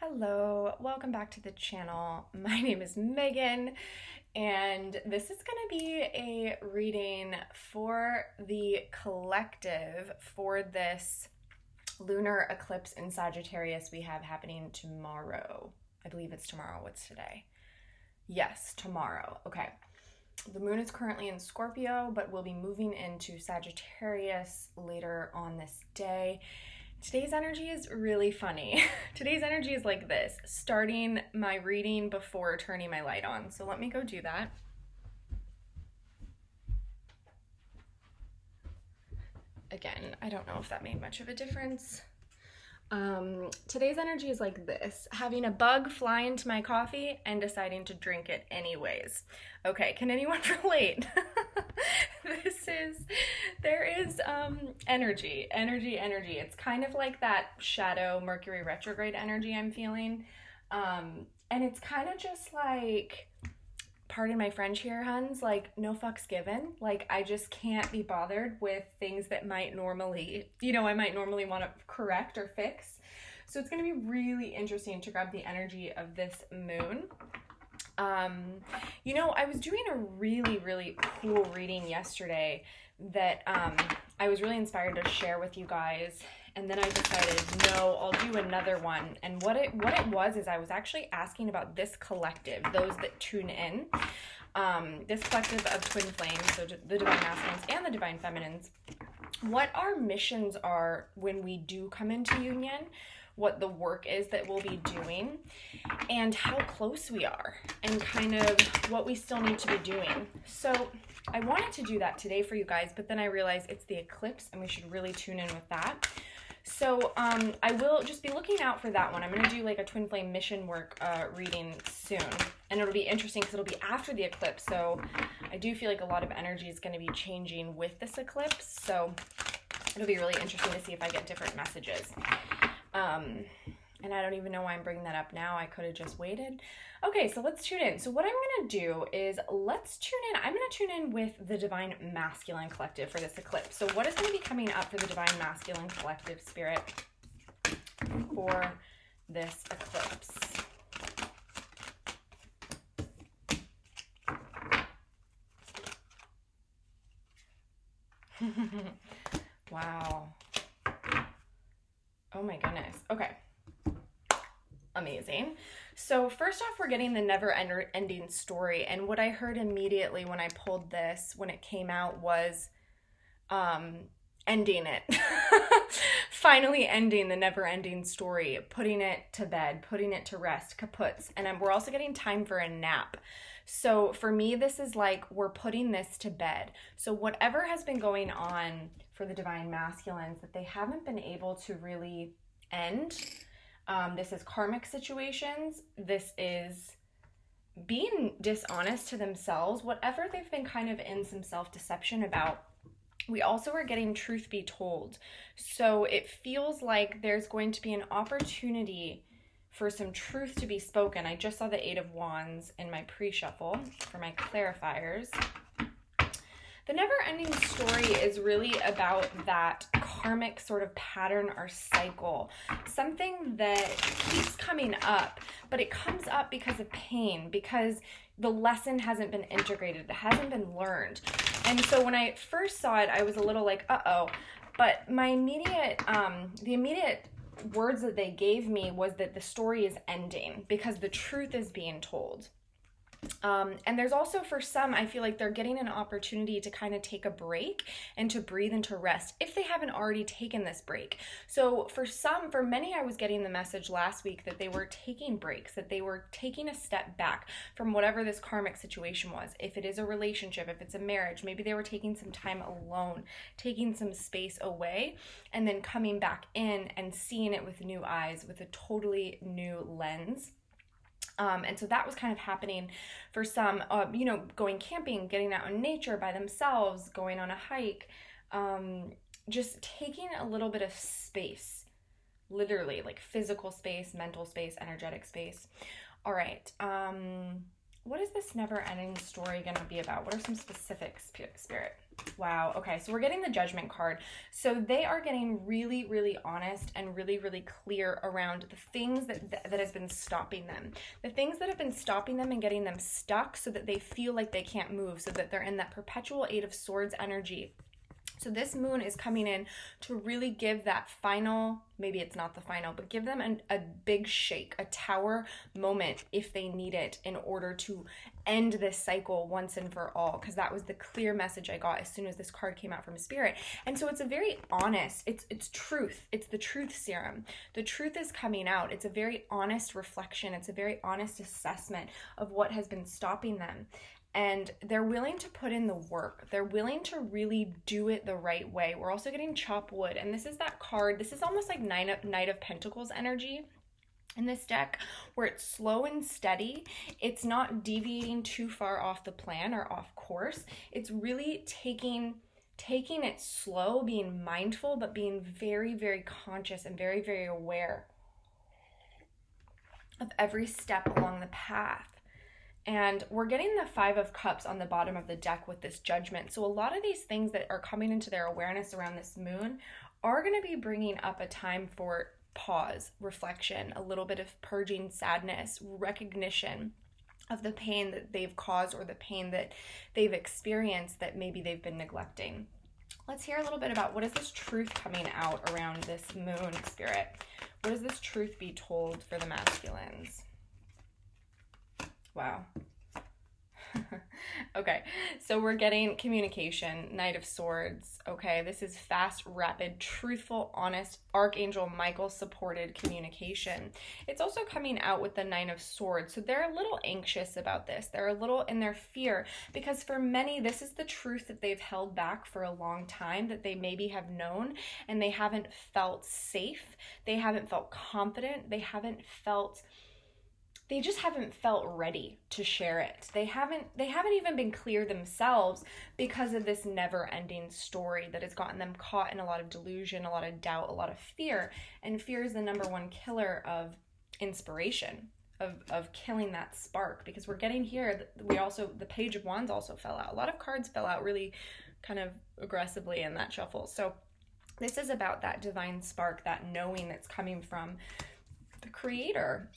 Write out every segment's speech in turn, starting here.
Hello, welcome back to the channel. My name is Megan, and this is going to be a reading for the collective for this lunar eclipse in Sagittarius we have happening tomorrow. I believe it's tomorrow. What's today? Yes, tomorrow. Okay. The moon is currently in Scorpio, but will be moving into Sagittarius later on this day. Today's energy is really funny. Today's energy is like this, starting my reading before turning my light on. So let me go do that. Again, I don't know if that made much of a difference. Today's energy is like this, having a bug fly into my coffee and deciding to drink it anyways. Okay, can anyone relate? There is energy. It's kind of like that shadow Mercury retrograde energy I'm feeling. And it's kind of just like, pardon my French here, huns, like no fucks given. Like I just can't be bothered with things that might normally, I might normally want to correct or fix. So it's going to be really interesting to grab the energy of this moon. I was doing a really, really cool reading yesterday that I was really inspired to share with you guys. And then I decided, no, I'll do another one. And what it was is I was actually asking about this collective, those that tune in, this collective of twin flames, so the divine masculines and the divine feminines, what our missions are when we do come into union, what the work is that we'll be doing, and how close we are, and kind of what we still need to be doing. So I wanted to do that today for you guys, but then I realized it's the eclipse and we should really tune in with that. So I will just be looking out for that one. I'm going to do like a twin flame mission work reading soon. And it'll be interesting because it'll be after the eclipse. So I do feel like a lot of energy is going to be changing with this eclipse. So it'll be really interesting to see if I get different messages. And I don't even know why I'm bringing that up now. I could have just waited. Okay, so let's tune in. So what I'm going to do is let's tune in. I'm going to tune in with the Divine Masculine Collective for this eclipse. So what is going to be coming up for the Divine Masculine Collective spirit for this eclipse? Wow. Oh my goodness. Okay. Amazing. So first off, we're getting the never-ending story. And what I heard immediately when I pulled this, when it came out, was ending it. Finally ending the never-ending story, putting it to bed, putting it to rest, kaputs. And we're also getting time for a nap. So for me, this is like we're putting this to bed. So whatever has been going on for the divine masculines that they haven't been able to really end, this is karmic situations. This is being dishonest to themselves, whatever they've been kind of in some self-deception about. We also are getting truth be told. So it feels like there's going to be an opportunity for some truth to be spoken. I just saw the 8 of Wands in my pre-shuffle for my clarifiers. The never-ending story is really about that karmic sort of pattern or cycle, something that keeps coming up, but it comes up because of pain, because the lesson hasn't been integrated, it hasn't been learned. And so when I first saw it, I was a little like, uh-oh, but my the immediate words that they gave me was that the story is ending because the truth is being told. And there's also, for some, I feel like they're getting an opportunity to kind of take a break and to breathe and to rest if they haven't already taken this break. So for many, I was getting the message last week that they were taking breaks, that they were taking a step back from whatever this karmic situation was. If it is a relationship, if it's a marriage, maybe they were taking some time alone, taking some space away, and then coming back in and seeing it with new eyes, with a totally new lens. And so that was kind of happening for some, going camping, getting out in nature by themselves, going on a hike, just taking a little bit of space, literally like physical space, mental space, energetic space. All right. What is this never-ending story going to be about? What are some specifics, Spirit? Wow. Okay. So we're getting the Judgment card. So they are getting really, really honest and really, really clear around the things that has been stopping them. The things that have been stopping them and getting them stuck so that they feel like they can't move, so that they're in that perpetual Eight of Swords energy. So this moon is coming in to really give that final, maybe it's not the final, but give them a big shake, a tower moment if they need it in order to end this cycle once and for all, because that was the clear message I got as soon as this card came out from Spirit. And so it's a very honest, it's truth. It's the truth serum. The truth is coming out. It's a very honest reflection. It's a very honest assessment of what has been stopping them. And they're willing to put in the work. They're willing to really do it the right way. We're also getting chop wood. And this is that card. This is almost like Knight of Pentacles energy in this deck, where it's slow and steady. It's not deviating too far off the plan or off course. It's really taking it slow, being mindful, but being very, very conscious and very, very aware of every step along the path. And we're getting the Five of Cups on the bottom of the deck with this Judgment. So a lot of these things that are coming into their awareness around this moon are going to be bringing up a time for pause, reflection, a little bit of purging sadness, recognition of the pain that they've caused or the pain that they've experienced that maybe they've been neglecting. Let's hear a little bit about what is this truth coming out around this moon, Spirit. What does this truth be told for the masculines? Wow. Okay, so we're getting communication, Knight of Swords. Okay, this is fast, rapid, truthful, honest, Archangel Michael supported communication. It's also coming out with the Nine of Swords. So they're a little anxious about this. They're a little in their fear, because for many, this is the truth that they've held back for a long time, that they maybe have known, and they haven't felt safe. They haven't felt confident. They just haven't felt ready to share it. They haven't even been clear themselves because of this never-ending story that has gotten them caught in a lot of delusion, a lot of doubt, a lot of fear. And fear is the number one killer of inspiration, of killing that spark. Because we're getting here, the Page of Wands also fell out. A lot of cards fell out really kind of aggressively in that shuffle. So this is about that divine spark, that knowing that's coming from the Creator.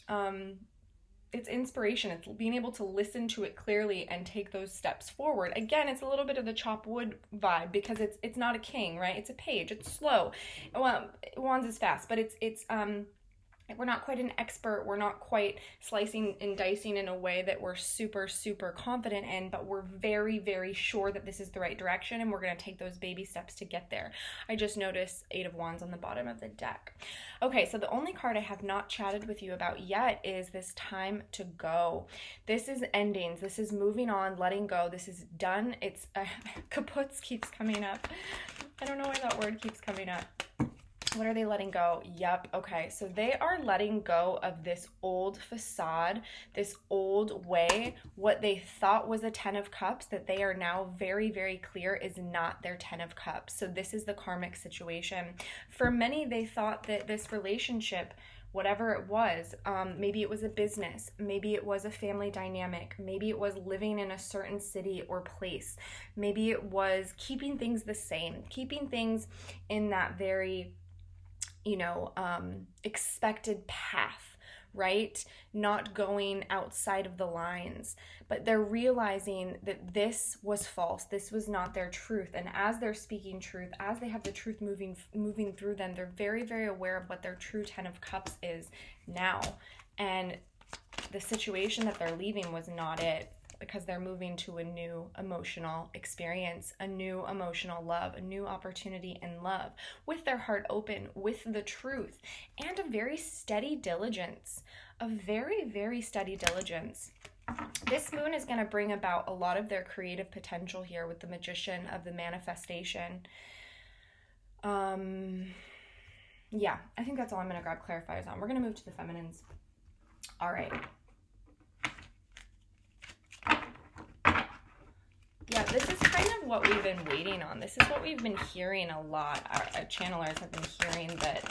It's inspiration. It's being able to listen to it clearly and take those steps forward. Again, it's a little bit of the chop wood vibe, because it's not a king, right? It's a page. It's slow. Well, Wands is fast, but it's we're not quite an expert. We're not quite slicing and dicing in a way that we're super, super confident in, but we're very, very sure that this is the right direction, and we're going to take those baby steps to get there. I just noticed Eight of Wands on the bottom of the deck. Okay, so the only card I have not chatted with you about yet is this time to go. This is endings. This is moving on, letting go. This is done. It's kaputs keeps coming up. I don't know why that word keeps coming up. What are they letting go? Yep. Okay. So they are letting go of this old facade, this old way, what they thought was a 10 of cups, that they are now very, very clear is not their 10 of cups. So this is the karmic situation. For many, they thought that this relationship, whatever it was, maybe it was a business, maybe it was a family dynamic, maybe it was living in a certain city or place, maybe it was keeping things the same, keeping things in that very expected path, right? Not going outside of the lines. But they're realizing that this was false. This was not their truth. And as they're speaking truth, as they have the truth moving through them, they're very, very aware of what their true 10 of cups is now. And the situation that they're leaving was not it, because they're moving to a new emotional experience, a new emotional love, a new opportunity in love, with their heart open, with the truth, and a very steady diligence, a very, very steady diligence. This moon is going to bring about a lot of their creative potential here with the Magician of the manifestation. Yeah, I think that's all I'm going to grab clarifiers on. We're going to move to the feminines. All right. Yeah, this is kind of what we've been waiting on. This is what we've been hearing a lot. Our channelers have been hearing that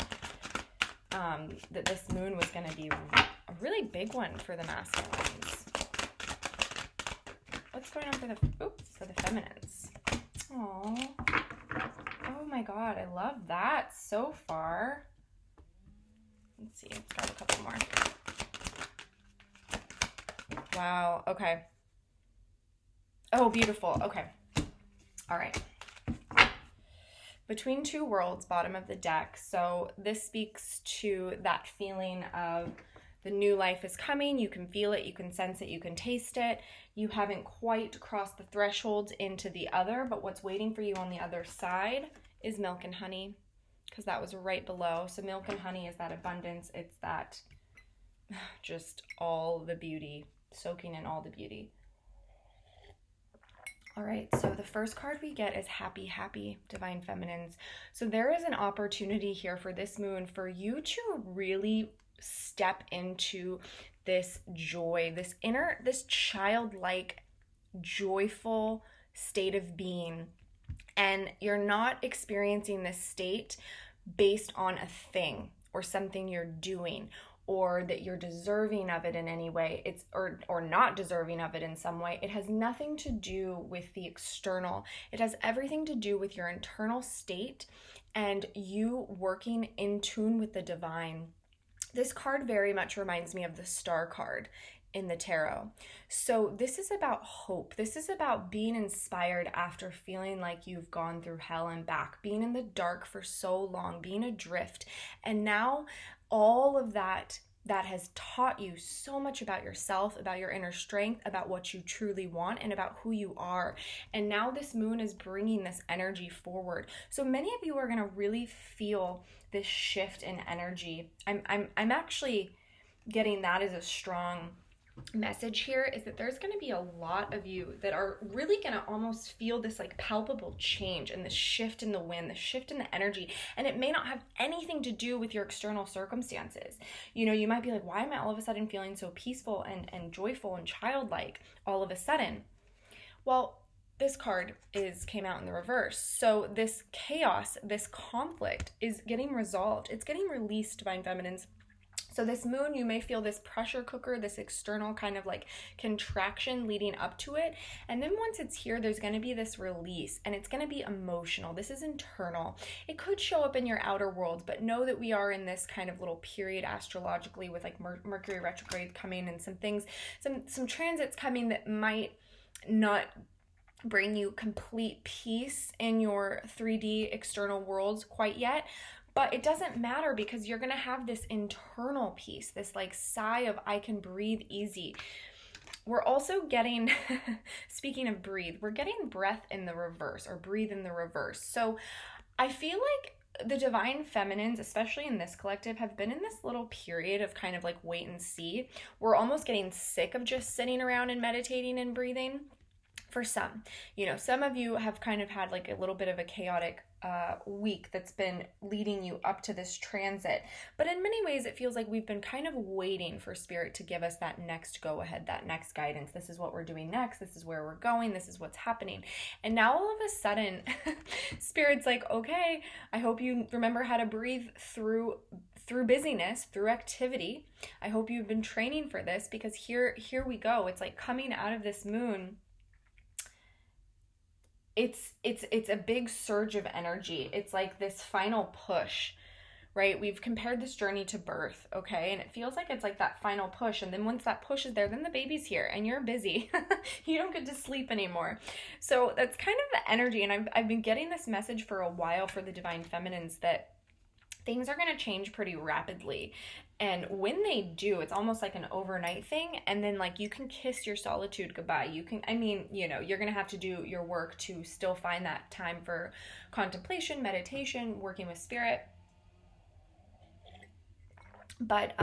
that this moon was going to be a really big one for the masculines. What's going on for the feminines? Oh, oh my God, I love that so far. Let's see, let's grab a couple more. Wow, okay. Oh, beautiful, okay. All right. Between Two Worlds, bottom of the deck. So this speaks to that feeling of the new life is coming. You can feel it, you can sense it, you can taste it. You haven't quite crossed the threshold into the other, but what's waiting for you on the other side is milk and honey, because that was right below. So milk and honey is that abundance. It's that just all the beauty, soaking in all the beauty. All right, so the first card we get is Happy, Happy, Divine Feminines. So there is an opportunity here for this moon for you to really step into this joy, this childlike, joyful state of being. And you're not experiencing this state based on a thing or something you're doing, or that you're deserving of it in any way. It's or not deserving of it in some way. It has nothing to do with the external. It has everything to do with your internal state and you working in tune with the divine. This card very much reminds me of the Star card in the tarot. So this is about hope. This is about being inspired after feeling like you've gone through hell and back, being in the dark for so long, being adrift. And now all of that has taught you so much about yourself, about your inner strength, about what you truly want, and about who you are. And now this moon is bringing this energy forward. So many of you are going to really feel this shift in energy. I'm actually getting that as a strong message here, is that there's going to be a lot of you that are really going to almost feel this like palpable change and this shift in the wind, the shift in the energy. And it may not have anything to do with your external circumstances. You know, you might be like, why am I all of a sudden feeling so peaceful and joyful and childlike all of a sudden? Well, this card came out in the reverse. So this chaos, this conflict is getting resolved. It's getting released, Divine Feminines. So this moon, you may feel this pressure cooker, this external kind of like contraction leading up to it. And then once it's here, there's going to be this release, and it's going to be emotional. This is internal. It could show up in your outer world, but know that we are in this kind of little period astrologically with like Mercury retrograde coming and some things, some transits coming that might not bring you complete peace in your 3D external worlds quite yet. But it doesn't matter, because you're going to have this internal peace, this like sigh of I can breathe easy. We're also getting, speaking of breathe, we're getting breath in the reverse, or breathe in the reverse. So I feel like the Divine Feminines, especially in this collective, have been in this little period of kind of like wait and see. We're almost getting sick of just sitting around and meditating and breathing. For some, you know, some of you have kind of had like a little bit of a chaotic week that's been leading you up to this transit. But in many ways, it feels like we've been kind of waiting for Spirit to give us that next go ahead, that next guidance. This is what we're doing next. This is where we're going. This is what's happening. And now all of a sudden, Spirit's like, okay, I hope you remember how to breathe through busyness, through activity. I hope you've been training for this, because here we go. It's like coming out of this moon. It's a big surge of energy. It's like this final push, right? We've compared this journey to birth, okay? And it feels like it's like that final push. And then once that push is there, then the baby's here and you're busy. You don't get to sleep anymore. So that's kind of the energy. And I've been getting this message for a while for the Divine Feminines that things are going to change pretty rapidly. And when they do, it's almost like an overnight thing. And then like you can kiss your solitude goodbye. You can, I mean, you know, you're going to have to do your work to still find that time for contemplation, meditation, working with Spirit. But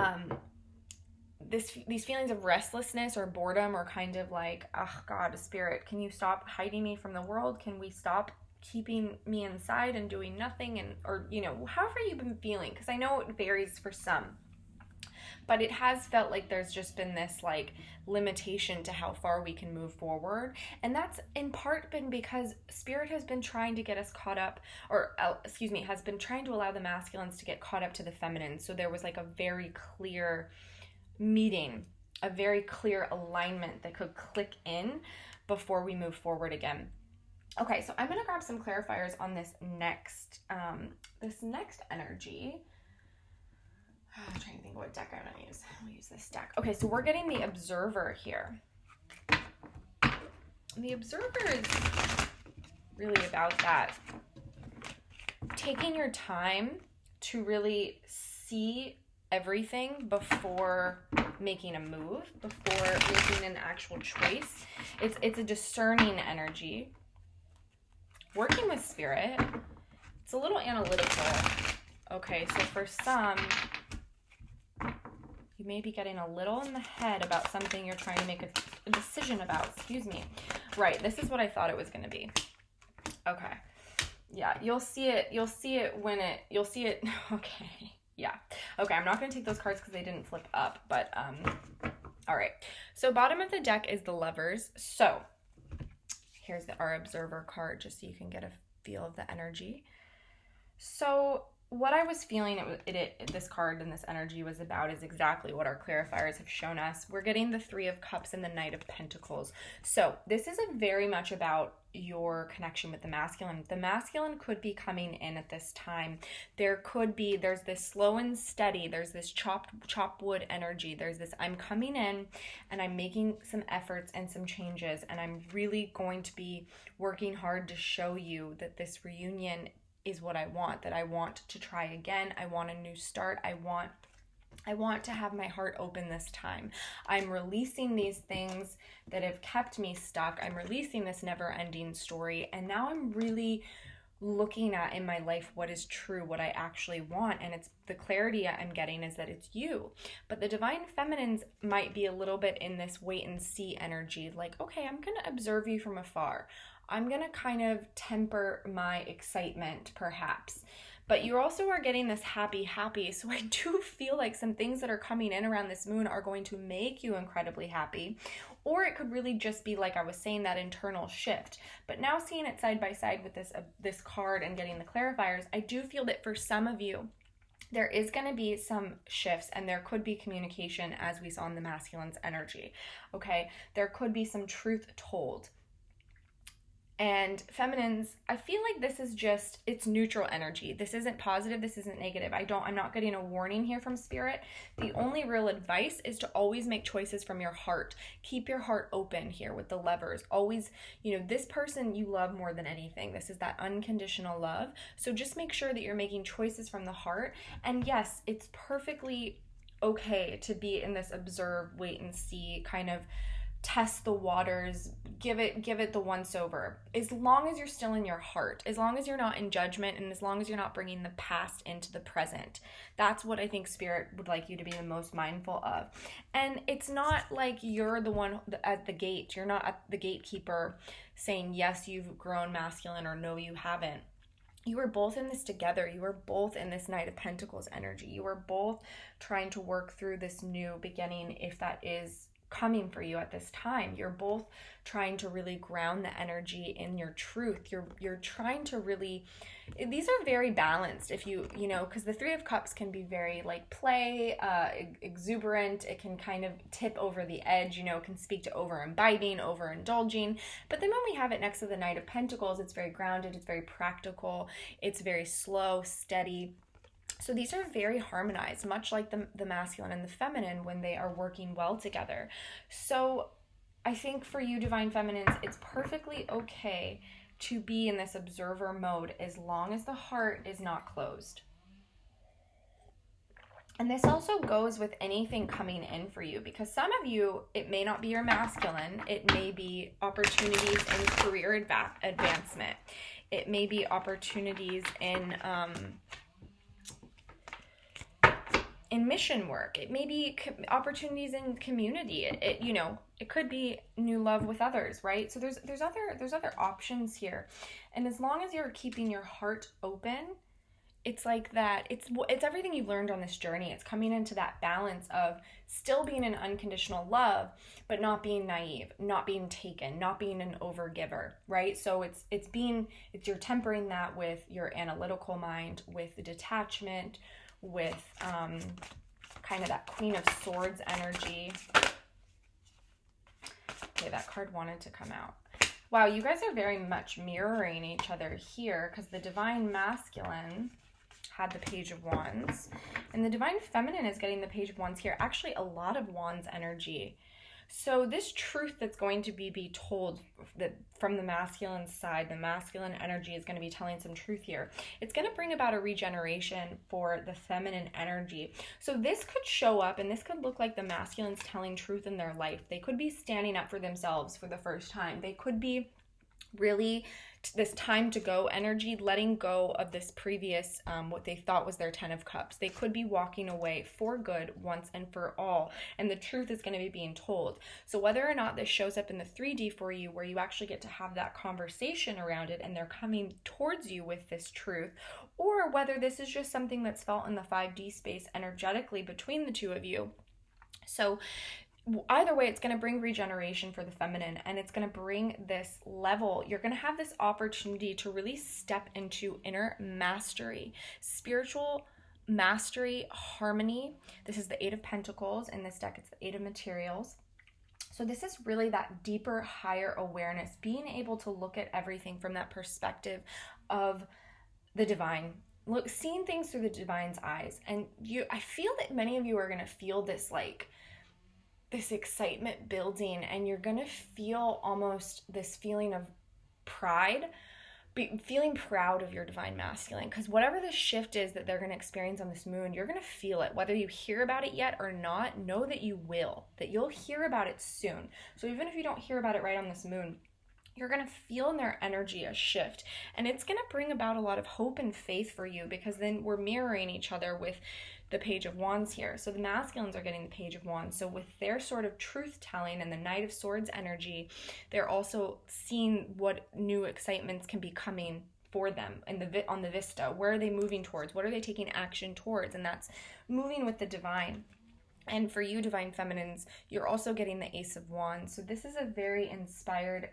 these feelings of restlessness or boredom, or kind of like, oh God, Spirit, can you stop hiding me from the world? Can we stop keeping me inside and doing nothing? And, or, you know, however you've been feeling, because I know it varies for some, but it has felt like there's just been this like limitation to how far we can move forward. And that's in part been because Spirit has been trying to get us caught up, or has been trying to allow the masculines to get caught up to the feminine. So there was like a very clear meeting, a very clear alignment that could click in before we move forward again. Okay, so I'm going to grab some clarifiers on this next energy. I'm trying to think of what deck I'm going to use. I'll use this deck. Okay, so we're getting the Observer here. The Observer is really about that. Taking your time to really see everything before making a move, before making an actual choice. It's a discerning energy. Working with spirit. It's a little analytical. Okay, so for some, you may be getting a little in the head about something you're trying to make a decision about. Excuse me. Right, this is what I thought it was going to be. Okay. Yeah, you'll see it okay. Yeah. Okay, I'm not going to take those cards because they didn't flip up, but all right. So bottom of the deck is the Lovers. So here's our Observer card just so you can get a feel of the energy. So what I was feeling this card and this energy was about is exactly what our clarifiers have shown us. We're getting the Three of Cups and the Knight of Pentacles. So this is very much about your connection with the masculine. The masculine could be coming in at this time. There's this slow and steady. There's this chop wood energy. There's this, I'm coming in and I'm making some efforts and some changes, and I'm really going to be working hard to show you that this reunion is what I want, that I want to try again. I want a new start. I want to have my heart open this time. I'm releasing these things that have kept me stuck. I'm releasing this never-ending story, and now I'm really looking at in my life what is true, what I actually want, and it's the clarity I'm getting is that it's you. But the Divine Feminines might be a little bit in this wait and see energy, like, okay, I'm going to observe you from afar. I'm going to kind of temper my excitement, perhaps. But you also are getting this happy. So I do feel like some things that are coming in around this moon are going to make you incredibly happy. Or it could really just be, like I was saying, that internal shift. But now seeing it side by side with this card and getting the clarifiers, I do feel that for some of you, there is going to be some shifts, and there could be communication, as we saw in the masculine's energy. Okay, there could be some truth told. And feminines, I feel like this is just, it's neutral energy. This isn't positive, this isn't negative. I'm not getting a warning here from spirit. The only real advice is to always make choices from your heart. Keep your heart open here with the Lovers. Always, this person you love more than anything. This is that unconditional love. So just make sure that you're making choices from the heart. And yes, it's perfectly okay to be in this observe, wait and see kind of test the waters, give it the once over, as long as you're still in your heart, as long as you're not in judgment, and as long as you're not bringing the past into the present. That's what I think spirit would like you to be the most mindful of. And it's not like you're the one at the gate. You're not at the gatekeeper saying, yes, you've grown masculine, or no, you haven't. You are both in this together. You are both in this Knight of Pentacles energy. You are both trying to work through this new beginning, if that is coming for you at this time. You're both trying to really ground the energy in your truth. You're trying to really, these are very balanced, if because the Three of Cups can be very like play, exuberant. It can kind of tip over the edge, can speak to over imbibing, overindulging. But then when we have it next to the Knight of Pentacles, it's very grounded, it's very practical, it's very slow, steady. So these are very harmonized, much like the masculine and the feminine when they are working well together. So I think for you, Divine Feminines, it's perfectly okay to be in this observer mode as long as the heart is not closed. And this also goes with anything coming in for you, because some of you, it may not be your masculine. It may be opportunities in career advancement. It may be opportunities in mission work. It may be opportunities in community. It could be new love with others, right? So there's other options here. And as long as you're keeping your heart open, it's like that. It's everything you've learned on this journey. It's coming into that balance of still being in unconditional love, but not being naive, not being taken, not being an overgiver, right? So you're tempering that with your analytical mind, with detachment, with kind of that Queen of Swords energy. Okay, that card wanted to come out. Wow, you guys are very much mirroring each other here, because the divine masculine had the Page of Wands, and the divine feminine is getting the Page of Wands here. Actually, a lot of Wands energy. So this truth that's going to be told, that from the masculine side, the masculine energy is going to be telling some truth here. It's going to bring about a regeneration for the feminine energy. So this could show up, and this could look like the masculines telling truth in their life. They could be standing up for themselves for the first time. They could be really this time to go energy, letting go of this previous what they thought was their 10 of cups. They could be walking away for good once and for all, and the truth is going to be being told. So whether or not this shows up in the 3D for you, where you actually get to have that conversation around it and they're coming towards you with this truth, or whether this is just something that's felt in the 5D space energetically between the two of you. So either way, it's going to bring regeneration for the feminine, and it's going to bring this level. You're going to have this opportunity to really step into inner mastery, spiritual mastery, harmony. This is the Eight of Pentacles. In this deck, it's the Eight of Materials. So this is really that deeper, higher awareness, being able to look at everything from that perspective of the divine. Look, seeing things through the divine's eyes. And I feel that many of you are going to feel this this excitement building, and you're going to feel almost this feeling of pride, feeling proud of your divine masculine, because whatever the shift is that they're going to experience on this moon, you're going to feel it. Whether you hear about it yet or not, know that you will, that you'll hear about it soon. So even if you don't hear about it right on this moon, you're going to feel in their energy a shift, and it's going to bring about a lot of hope and faith for you, because then we're mirroring each other with the Page of Wands here. So the masculines are getting the Page of Wands. So with their sort of truth telling and the Knight of Swords energy, they're also seeing what new excitements can be coming for them on the vista. Where are they moving towards? What are they taking action towards? And that's moving with the divine. And for you, divine feminines, you're also getting the Ace of Wands. So this is a very inspired,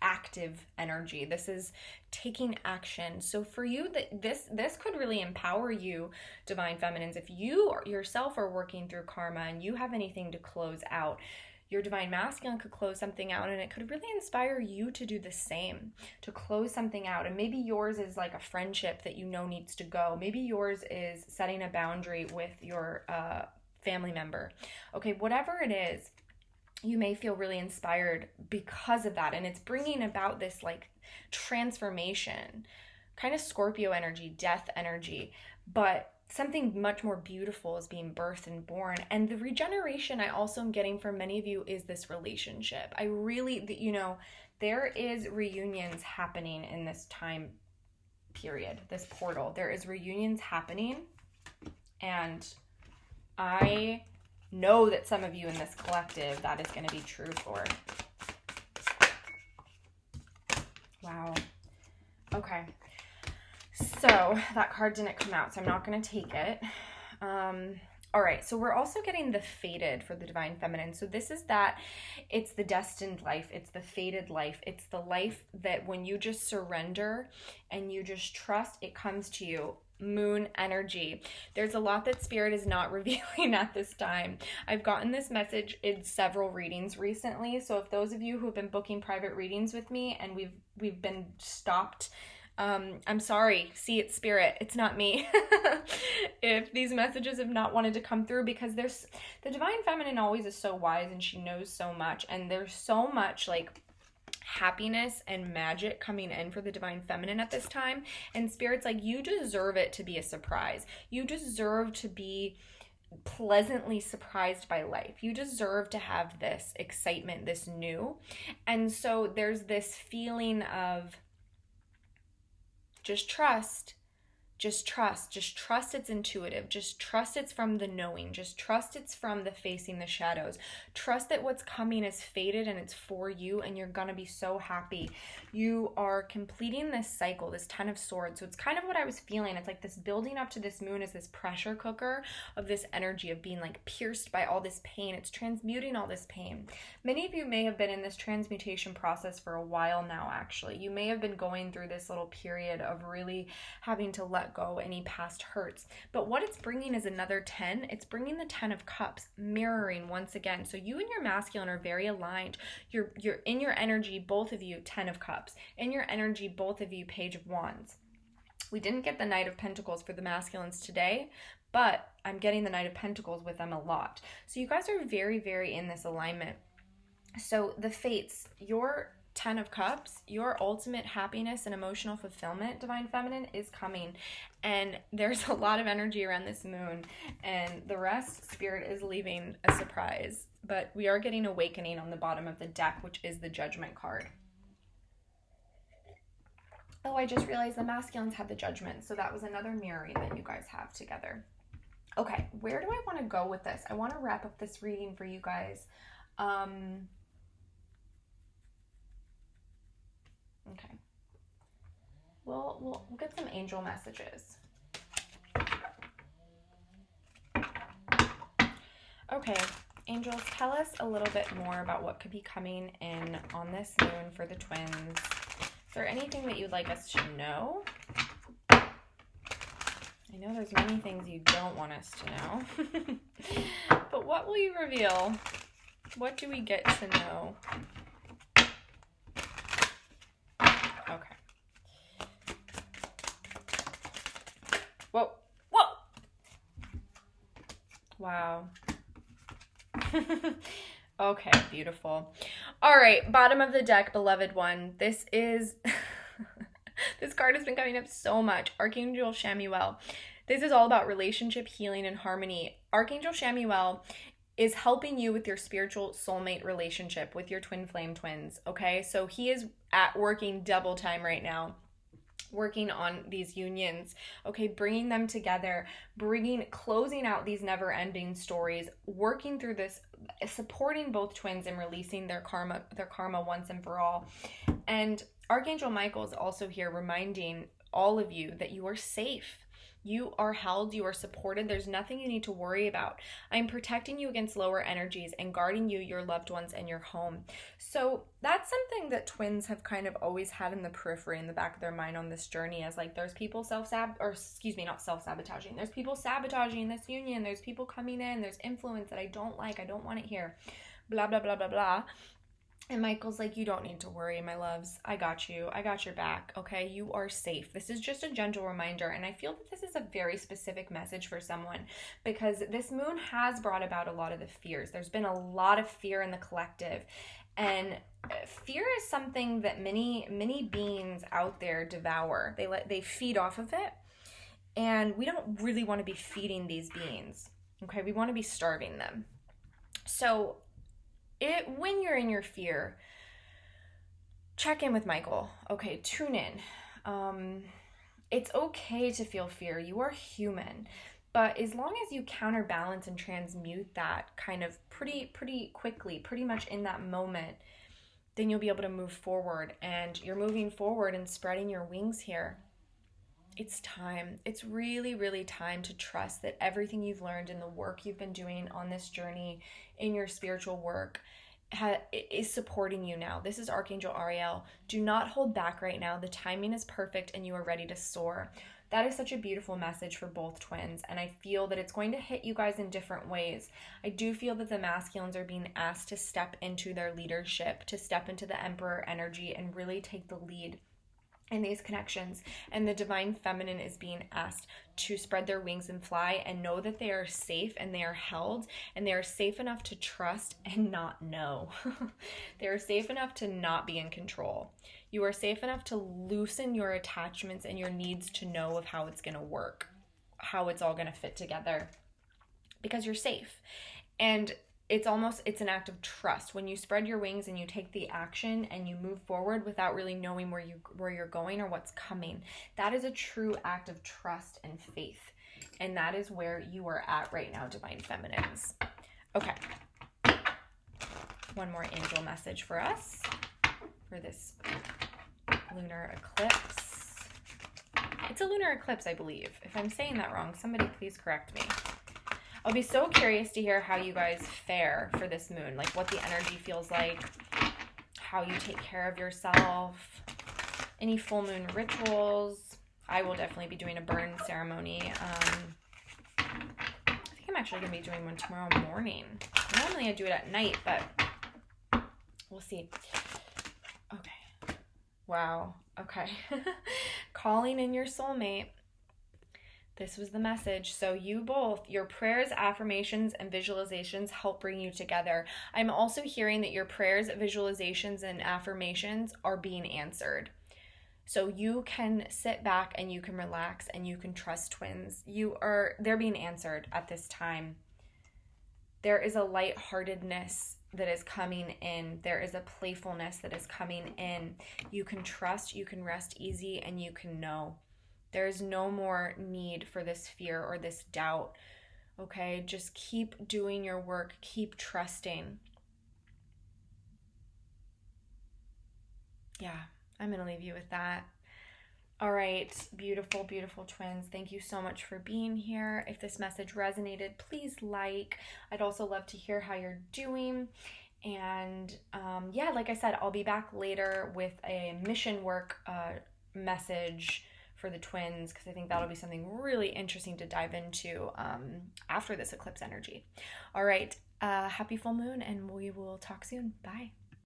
active energy. This is taking action. So for you, this could really empower you, divine feminines. If you yourself are working through karma and you have anything to close out, your divine masculine could close something out, and it could really inspire you to do the same, to close something out. And maybe yours is like a friendship that you know needs to go. Maybe yours is setting a boundary with your family member. Okay, whatever it is, you may feel really inspired because of that, and it's bringing about this transformation, kind of Scorpio energy, death energy, but something much more beautiful is being birthed and born. And the regeneration I also am getting from many of you is this relationship. I really, there is reunions happening in this time period, this portal. There is reunions happening, and I know that some of you in this collective, that is going to be true for. Wow. Okay. So that card didn't come out, so I'm not going to take it. All right, so we're also getting the fated for the divine feminine. So this is it's the destined life. It's the fated life. It's the life that when you just surrender and you just trust, it comes to you. Moon energy. There's a lot that Spirit is not revealing at this time. I've gotten this message in several readings recently. So if those of you who have been booking private readings with me and we've been stopped, I'm sorry. See, it's Spirit. It's not me. If these messages have not wanted to come through, because the divine feminine always is so wise and she knows so much, and there's so much happiness and magic coming in for the divine feminine at this time, and Spirit's you deserve it to be a surprise. You deserve to be pleasantly surprised by life. You deserve to have this excitement, this new. And so there's this feeling of just trust it's intuitive, just trust it's from the knowing, just trust it's from the facing the shadows, trust that what's coming is fated and it's for you, and you're gonna be so happy. You are completing this cycle, this 10 of Swords. So it's kind of what I was feeling. It's this building up to this moon is this pressure cooker of this energy of being pierced by all this pain. It's transmuting all this pain. Many of you may have been in this transmutation process for a while now. Actually, you may have been going through this little period of really having to let let go, any past hurts. But what it's bringing is another 10. It's bringing the 10 of Cups, mirroring once again. So you and your masculine are very aligned. You're in your energy, both of you, 10 of Cups. In your energy, both of you, Page of Wands. We didn't get the Knight of Pentacles for the masculines today, but I'm getting the Knight of Pentacles with them a lot. So you guys are very, very in this alignment. So the fates, your 10 of Cups, your ultimate happiness and emotional fulfillment, Divine Feminine, is coming. And there's a lot of energy around this moon. And the rest, Spirit is leaving a surprise. But we are getting Awakening on the bottom of the deck, which is the Judgment card. Oh, I just realized the masculines had the Judgment. So that was another mirroring that you guys have together. Okay, where do I want to go with this? I want to wrap up this reading for you guys. Okay. We'll get some angel messages. Okay, angels, tell us a little bit more about what could be coming in on this moon for the twins. Is there anything that you'd like us to know? I know there's many things you don't want us to know. But what will you reveal? What do we get to know? Okay. Whoa. Whoa. Wow. Okay, beautiful. All right, bottom of the deck, beloved one. This is... This card has been coming up so much. Archangel Chamuel. This is all about relationship, healing, and harmony. Archangel Chamuel is helping you with your spiritual soulmate relationship with your twin flame twins, okay? So he is at working double time right now, working on these unions, okay, bringing them together, closing out these never-ending stories, working through this, supporting both twins and releasing their karma once and for all. And Archangel Michael is also here reminding all of you that you are safe. You are held, you are supported. There's nothing you need to worry about. I'm protecting you against lower energies and guarding you, your loved ones, and your home. So that's something that twins have kind of always had in the periphery, in the back of their mind on this journey, as like there's people not self-sabotaging. There's people sabotaging this union. There's people coming in. There's influence that I don't like. I don't want it here. Blah, blah, blah, blah, blah. And Michael's like, you don't need to worry, my loves. I got you. I got your back, okay? You are safe. This is just a gentle reminder. And I feel that this is a very specific message for someone because this moon has brought about a lot of the fears. There's been a lot of fear in the collective. And fear is something that many beings out there devour. They feed off of it. And we don't really want to be feeding these beings, okay? We want to be starving them. So when you're in your fear, check in with Michael. Okay, tune in. It's okay to feel fear. You are human. But as long as you counterbalance and transmute that kind of pretty quickly, pretty much in that moment, then you'll be able to move forward. And you're moving forward and spreading your wings here. It's time. It's really, really time to trust that everything you've learned in the work you've been doing on this journey, in your spiritual work, is supporting you now. This is Archangel Ariel. Do not hold back right now. The timing is perfect and you are ready to soar. That is such a beautiful message for both twins, and I feel that it's going to hit you guys in different ways. I do feel that the masculines are being asked to step into their leadership, to step into the Emperor energy and really take the lead in these connections, and the Divine Feminine is being asked to spread their wings and fly and know that they are safe and they are held and they are safe enough to trust and not know. They are safe enough to not be in control. You are safe enough to loosen your attachments and your needs to know of how it's going to work, how it's all going to fit together, because you're safe. And it's an act of trust when you spread your wings and you take the action and you move forward without really knowing where you're going or what's coming. That is a true act of trust and faith. And that is where you are at right now, Divine Feminines. Okay. One more angel message for us for this lunar eclipse. It's a lunar eclipse, I believe. If I'm saying that wrong, somebody please correct me. I'll be so curious to hear how you guys fare for this moon, like what the energy feels like, how you take care of yourself, any full moon rituals, I will definitely be doing a burn ceremony. I think I'm actually going to be doing one tomorrow morning. Normally I do it at night, but we'll see. Okay. Wow. Okay. Calling in your soulmate. This was the message. So you both, your prayers, affirmations, and visualizations help bring you together. I'm also hearing that your prayers, visualizations, and affirmations are being answered. So you can sit back and you can relax and you can trust twins. They're being answered at this time. There is a lightheartedness that is coming in. There is a playfulness that is coming in. You can trust, you can rest easy, and you can know. There's no more need for this fear or this doubt. Okay, just keep doing your work, keep trusting. Yeah, I'm going to leave you with that. All right, beautiful, beautiful twins. Thank you so much for being here. If this message resonated, please like. I'd also love to hear how you're doing. And yeah, like I said, I'll be back later with a mission work message for the twins, because I think that'll be something really interesting to dive into after this eclipse energy. All right, happy full moon, and we will talk soon. Bye.